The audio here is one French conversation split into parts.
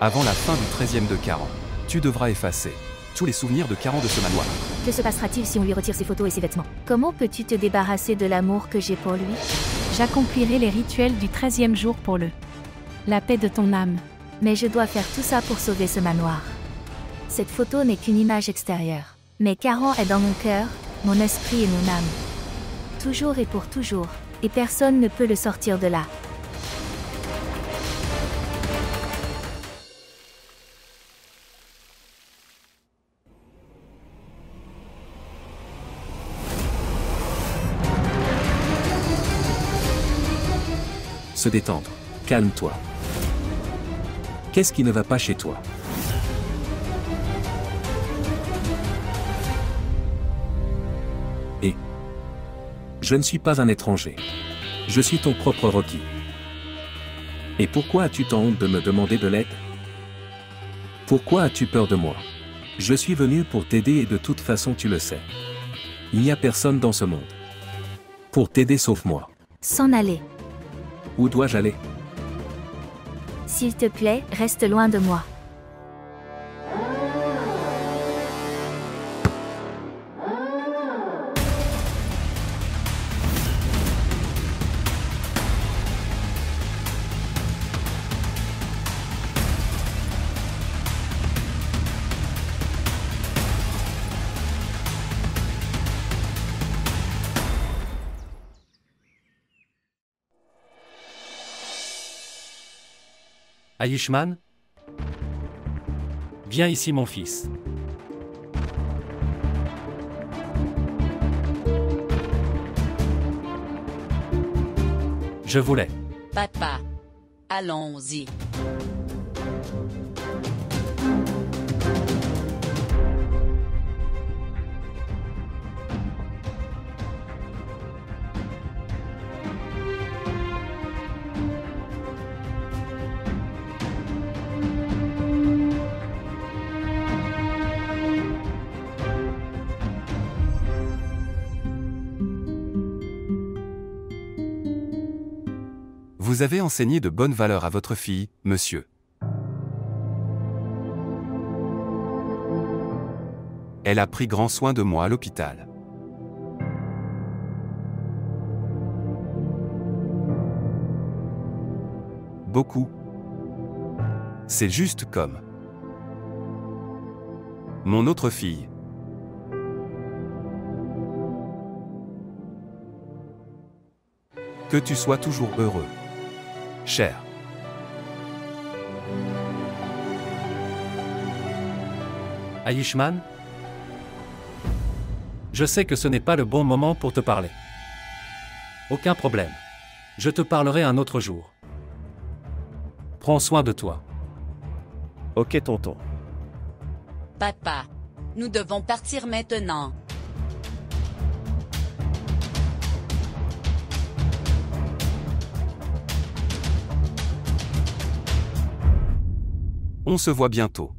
Avant la fin du 13e de Karan, tu devras effacer tous les souvenirs de Karan de ce manoir. Que se passera-t-il si on lui retire ses photos et ses vêtements? Comment peux-tu te débarrasser de l'amour que j'ai pour lui? J'accomplirai les rituels du 13e jour pour la paix de ton âme. Mais je dois faire tout ça pour sauver ce manoir. Cette photo n'est qu'une image extérieure. Mais Karan est dans mon cœur, mon esprit et mon âme. Toujours et pour toujours. Et personne ne peut le sortir de là. Se détendre. Calme-toi. Qu'est-ce qui ne va pas chez toi? Et je ne suis pas un étranger. Je suis ton propre Rocky. Et pourquoi as-tu tant honte de me demander de l'aide? Pourquoi as-tu peur de moi? Je suis venu pour t'aider et de toute façon tu le sais. Il n'y a personne dans ce monde pour t'aider sauf moi. S'en aller. Où dois-je aller? S'il te plaît, reste loin de moi. Ayushman? Viens ici, mon fils. Je voulais. Papa, allons-y. Vous avez enseigné de bonnes valeurs à votre fille, monsieur. Elle a pris grand soin de moi à l'hôpital. Beaucoup. C'est juste comme mon autre fille. Que tu sois toujours heureux. Cher. Ayushman? Je sais que ce n'est pas le bon moment pour te parler. Aucun problème. Je te parlerai un autre jour. Prends soin de toi. Ok, tonton. Papa, nous devons partir maintenant. On se voit bientôt.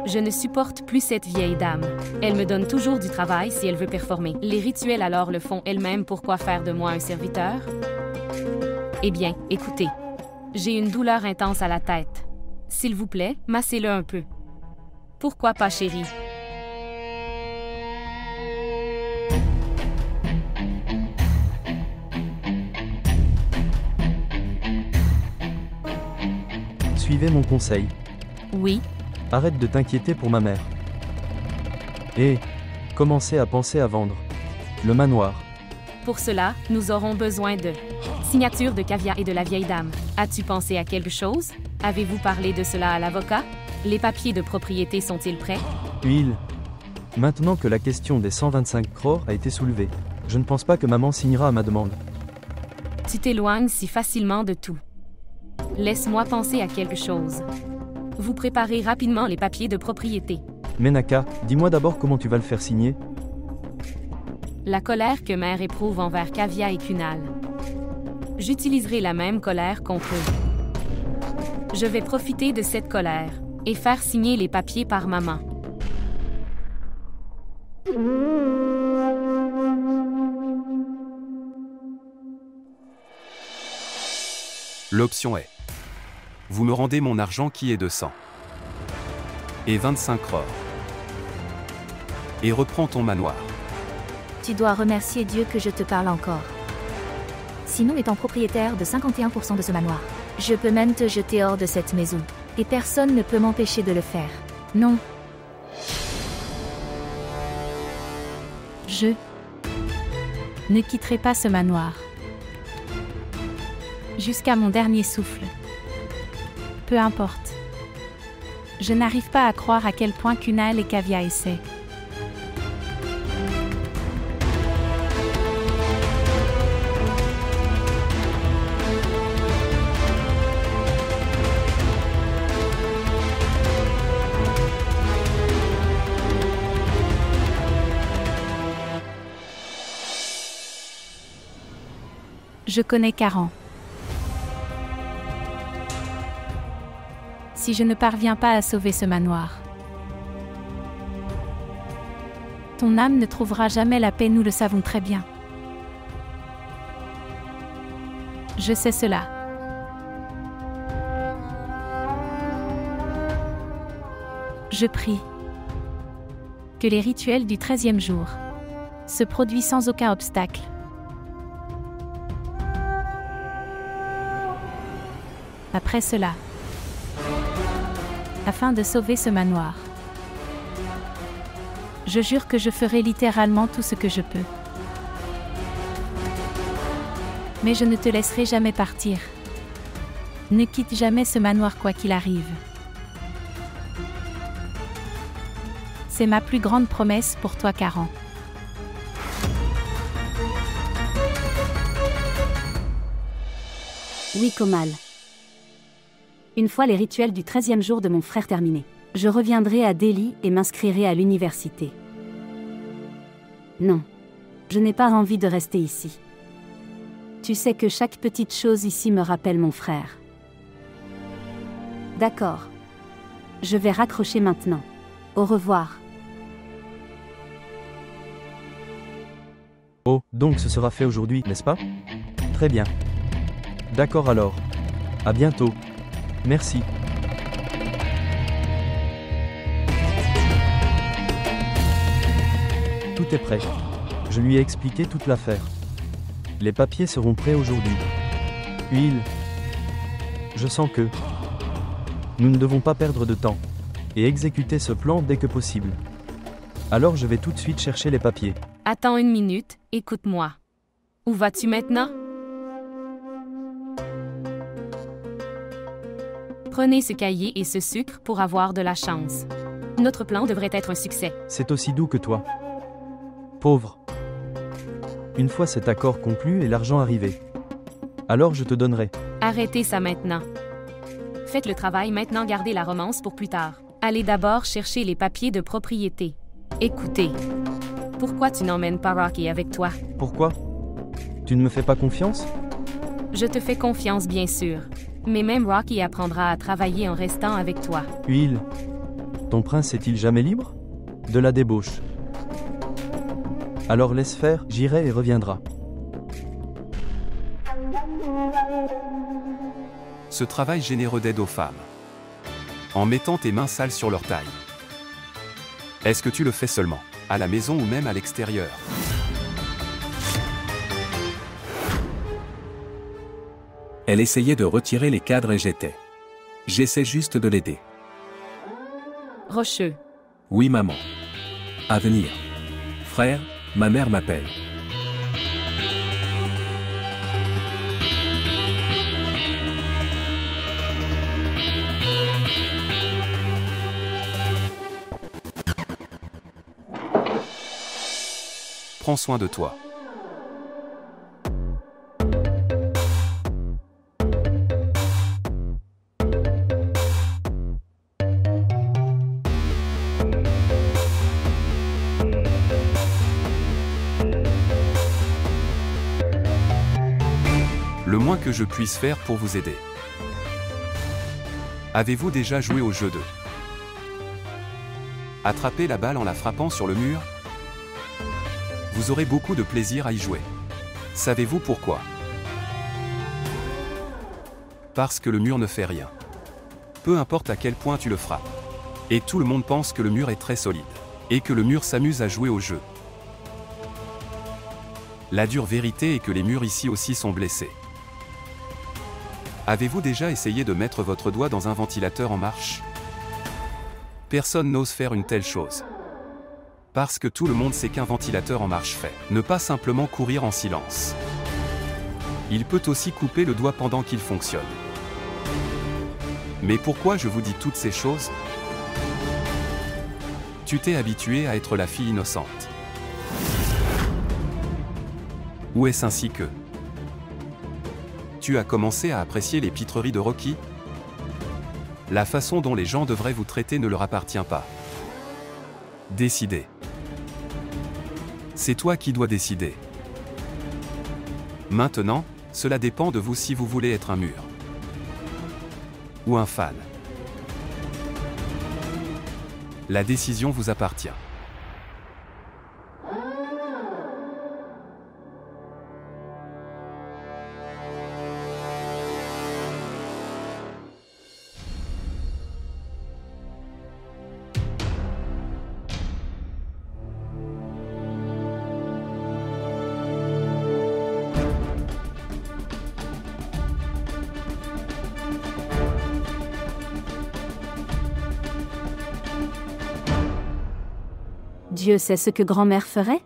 Je ne supporte plus cette vieille dame. Elle me donne toujours du travail si elle veut performer. Les rituels alors le font elle-même. Pourquoi faire de moi un serviteur? Eh bien, écoutez. J'ai une douleur intense à la tête. S'il vous plaît, massez-le un peu. Pourquoi pas, chérie? Suivez mon conseil. Oui, Arrête de t'inquiéter pour ma mère. Et commencez à penser à vendre le manoir. pour cela, nous aurons besoin de signature de Kavya et de la vieille dame. As-tu pensé à quelque chose? Avez-vous parlé de cela à l'avocat? Les papiers de propriété sont-ils prêts? Huile. Maintenant que la question des 125 crores a été soulevée, je ne pense pas que maman signera à ma demande. Tu t'éloignes si facilement de tout. Laisse-moi penser à quelque chose. Vous préparez rapidement les papiers de propriété. Menaka, dis-moi d'abord comment tu vas le faire signer. La colère que Mère éprouve envers Kavya et Kunal. J'utiliserai la même colère contre eux. Je vais profiter de cette colère et faire signer les papiers par maman. L'option est: vous me rendez mon argent qui est de 100 et 25 crores. Et reprends ton manoir. Tu dois remercier Dieu que je te parle encore. Sinon, étant propriétaire de 51% de ce manoir, je peux même te jeter hors de cette maison. Et personne ne peut m'empêcher de le faire. Non. Je ne quitterai pas ce manoir. Jusqu'à mon dernier souffle. Peu importe. Je n'arrive pas à croire à quel point Kunal et Kavya essaient. Je connais Karan. Si je ne parviens pas à sauver ce manoir, ton âme ne trouvera jamais la paix, nous le savons très bien. Je sais cela. Je prie que les rituels du 13e jour se produisent sans aucun obstacle. Après cela, afin de sauver ce manoir, je jure que je ferai littéralement tout ce que je peux. Mais je ne te laisserai jamais partir. Ne quitte jamais ce manoir quoi qu'il arrive. C'est ma plus grande promesse pour toi, Karan. Oui, Komal. Une fois les rituels du 13e jour de mon frère terminés, je reviendrai à Delhi et m'inscrirai à l'université. Non, je n'ai pas envie de rester ici. Tu sais que chaque petite chose ici me rappelle mon frère. D'accord. Je vais raccrocher maintenant. Au revoir. Oh, donc ce sera fait aujourd'hui, n'est-ce pas? Très bien. D'accord alors. À bientôt. Merci. Tout est prêt. Je lui ai expliqué toute l'affaire. Les papiers seront prêts aujourd'hui. Huile. Je sens que nous ne devons pas perdre de temps et exécuter ce plan dès que possible. Alors je vais tout de suite chercher les papiers. Attends une minute, écoute-moi. Où vas-tu maintenant? Prenez ce cahier et ce sucre pour avoir de la chance. Notre plan devrait être un succès. C'est aussi doux que toi. Pauvre. Une fois cet accord conclu et l'argent arrivé, alors je te donnerai. Arrêtez ça maintenant. Faites le travail maintenant, gardez la romance pour plus tard. Allez d'abord chercher les papiers de propriété. Écoutez. Pourquoi tu n'emmènes pas Rocky avec toi? Pourquoi? Tu ne me fais pas confiance? Je te fais confiance, bien sûr. Mais même Rocky apprendra à travailler en restant avec toi. Huile. Ton prince est-il jamais libre? De la débauche. Alors laisse faire, j'irai et reviendra. Ce travail généreux d'aide aux femmes. En mettant tes mains sales sur leur taille. Est-ce que tu le fais seulement, à la maison ou même à l'extérieur? Elle essayait de retirer les cadres et j'étais. J'essaie juste de l'aider. Rocheux. Oui, maman. À venir. Frère, ma mère m'appelle. Prends soin de toi. Le moins que je puisse faire pour vous aider. Avez-vous déjà joué au jeu de attraper la balle en la frappant sur le mur? Vous aurez beaucoup de plaisir à y jouer. Savez-vous pourquoi? Parce que le mur ne fait rien. Peu importe à quel point tu le frappes. Et tout le monde pense que le mur est très solide. Et que le mur s'amuse à jouer au jeu. La dure vérité est que les murs ici aussi sont blessés. Avez-vous déjà essayé de mettre votre doigt dans un ventilateur en marche? Personne n'ose faire une telle chose. Parce que tout le monde sait qu'un ventilateur en marche fait. Ne pas simplement courir en silence. Il peut aussi couper le doigt pendant qu'il fonctionne. Mais pourquoi je vous dis toutes ces choses? Tu t'es habitué à être la fille innocente. Ou est-ce ainsi que tu as commencé à apprécier les pitreries de Rocky? La façon dont les gens devraient vous traiter ne leur appartient pas. Décidez. C'est toi qui dois décider. Maintenant, cela dépend de vous si vous voulez être un mur. Ou un fan. La décision vous appartient. Dieu sait ce que grand-mère ferait?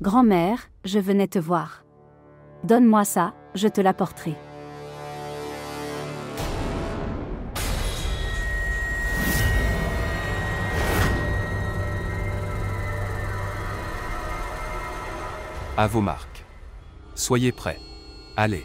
Grand-mère, je venais te voir. Donne-moi ça, je te l'apporterai. À vos marques. Soyez prêts. Allez.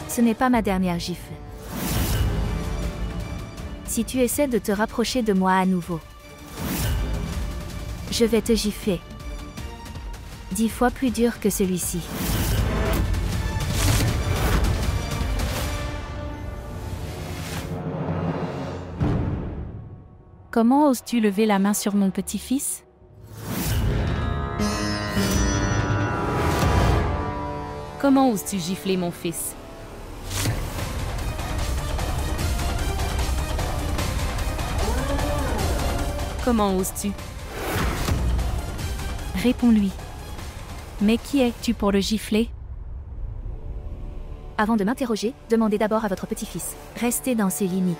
Ce n'est pas ma dernière gifle. Si tu essaies de te rapprocher de moi à nouveau, je vais te gifler. 10 fois plus dur que celui-ci. Comment oses-tu lever la main sur mon petit-fils? Comment oses-tu gifler mon fils? Comment oses-tu? Réponds-lui. Mais qui es-tu pour le gifler? Avant de m'interroger, demandez d'abord à votre petit-fils. Restez dans ses limites.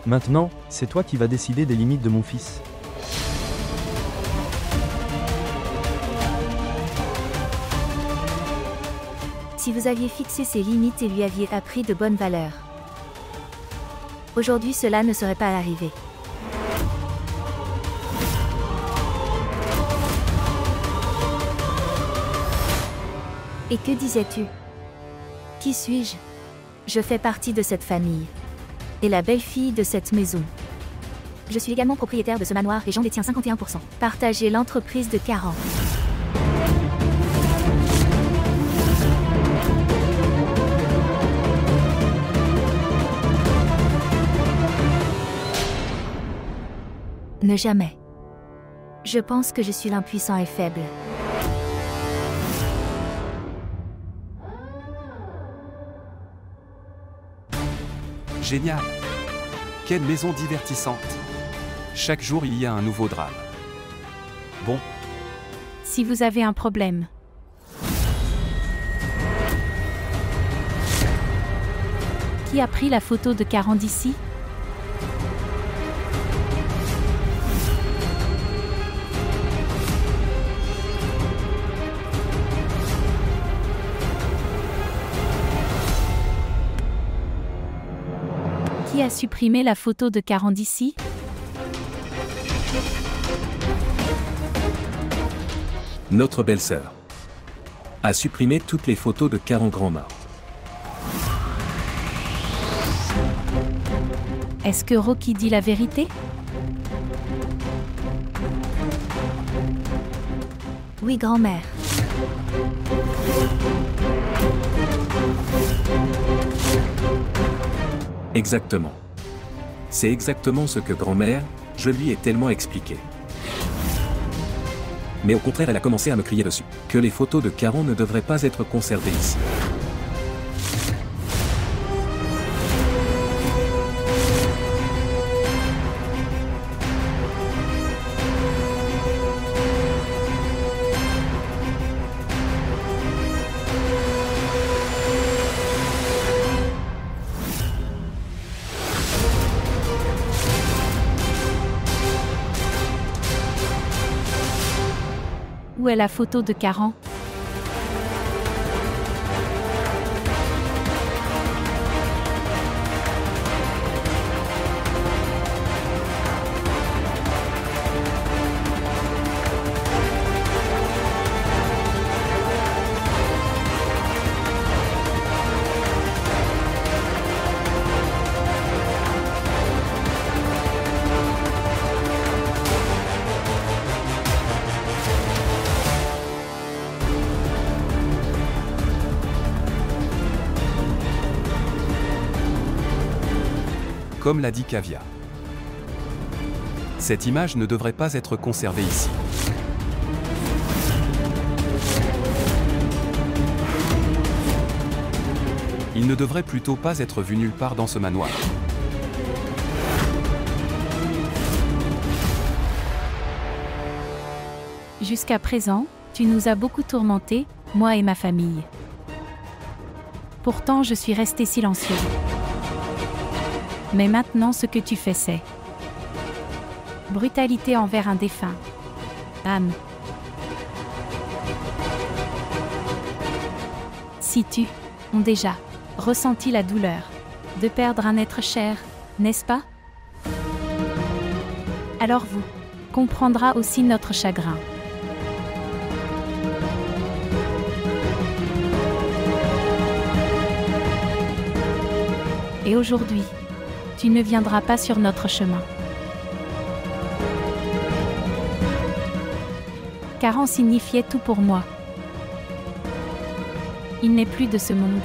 Maintenant, c'est toi qui vas décider des limites de mon fils. Si vous aviez fixé ses limites et lui aviez appris de bonnes valeurs, aujourd'hui cela ne serait pas arrivé. Et que disais-tu? Qui suis-je? Je fais partie de cette famille. Et la belle-fille de cette maison. Je suis également propriétaire de ce manoir et j'en détiens 51%. Partagez l'entreprise de Karan. Ne jamais. Je pense que je suis l'impuissant et faible. Génial! Quelle maison divertissante! Chaque jour il y a un nouveau drame. Bon, Si vous avez un problème. Qui a pris la photo de Karen d'ici? Qui a supprimé la photo de Karen d'ici? Notre belle-sœur a supprimé toutes les photos de Karen Grandma. Est-ce que Rocky dit la vérité? Oui, grand-mère. Exactement. C'est exactement ce que grand-mère, je lui ai tellement expliqué. Mais au contraire, elle a commencé à me crier dessus, que les photos de Karen ne devraient pas être conservées ici. Où est la photo de Karen? Comme l'a dit Kavia. Cette image ne devrait pas être conservée ici. Il ne devrait plutôt pas être vu nulle part dans ce manoir. Jusqu'à présent, tu nous as beaucoup tourmentés, moi et ma famille. Pourtant, je suis resté silencieux. Mais maintenant, ce que tu fais, c'est brutalité envers un défunt. Âme. Si tu ont déjà ressenti la douleur de perdre un être cher, n'est-ce pas? Alors vous comprendra aussi notre chagrin. Et aujourd'hui, tu ne viendras pas sur notre chemin. Karen signifiait tout pour moi. Il n'est plus de ce monde.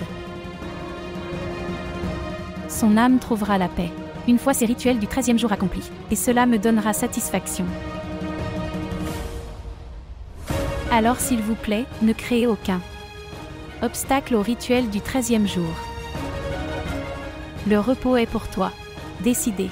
Son âme trouvera la paix, une fois ces rituels du 13e jour accomplis, et cela me donnera satisfaction. Alors s'il vous plaît, ne créez aucun obstacle au rituel du 13e jour. Le repos est pour toi. Décidé.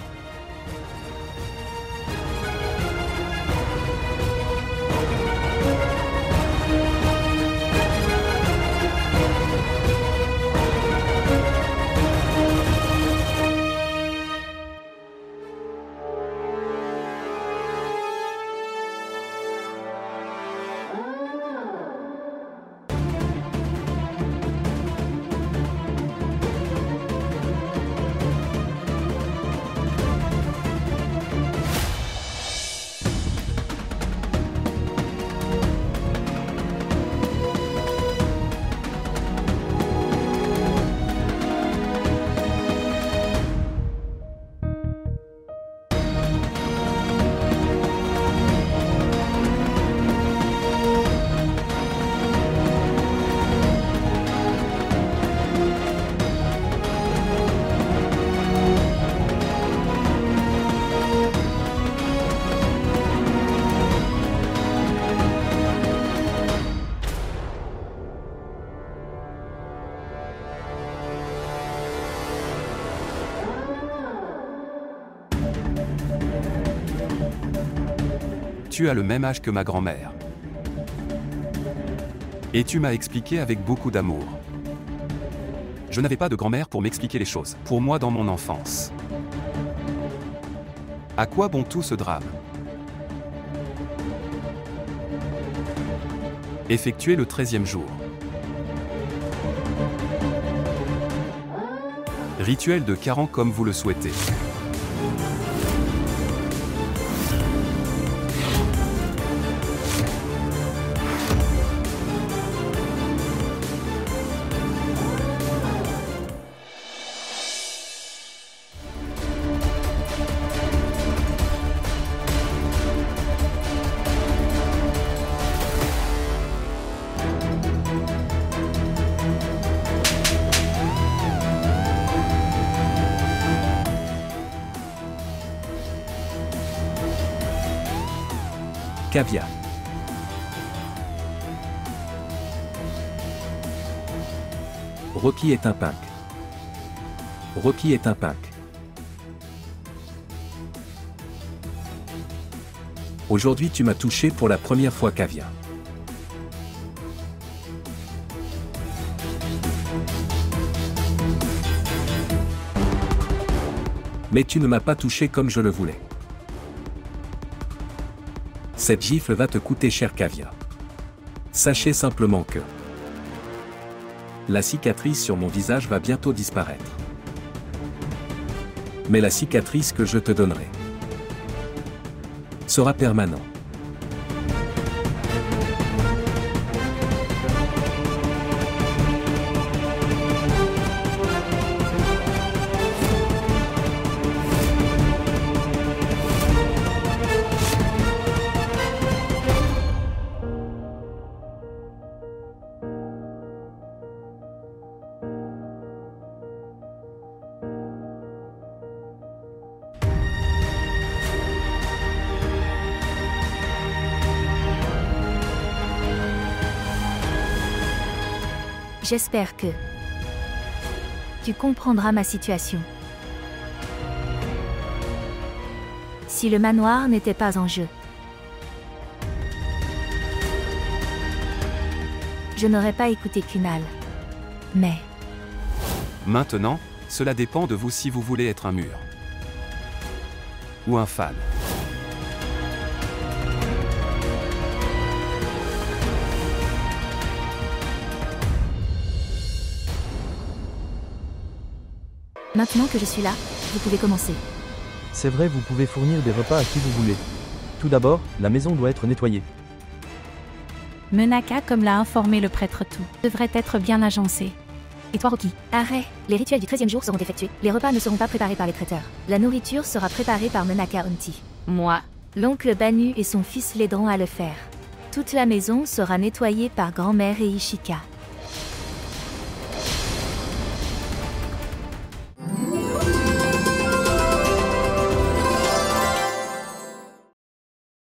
Tu as le même âge que ma grand-mère. Et tu m'as expliqué avec beaucoup d'amour. Je n'avais pas de grand-mère pour m'expliquer les choses, pour moi dans mon enfance. À quoi bon tout ce drame? Effectuez le 13e jour. Rituel de Caran comme vous le souhaitez. Caviar. Rocky est un punk. Rocky est un punk. Aujourd'hui tu m'as touché pour la première fois, Caviar. Mais tu ne m'as pas touché comme je le voulais. Cette gifle va te coûter cher, Caviar. Sachez simplement que la cicatrice sur mon visage va bientôt disparaître. Mais la cicatrice que je te donnerai sera permanente. J'espère que tu comprendras ma situation. Si le manoir n'était pas en jeu, je n'aurais pas écouté Kunal. Mais Maintenant, cela dépend de vous si vous voulez être un mur ou un fan. maintenant que je suis là, vous pouvez commencer. C'est vrai, vous pouvez fournir des repas à qui vous voulez. Tout d'abord, la maison doit être nettoyée. Menaka, comme l'a informé le prêtre tout, devrait être bien agencé. Et toi, Rocky? Arrête, les rituels du 13e jour seront effectués. Les repas ne seront pas préparés par les traiteurs. La nourriture sera préparée par Menaka Unti. Moi. L'oncle Banu et son fils l'aideront à le faire. Toute la maison sera nettoyée par grand-mère et Ishika.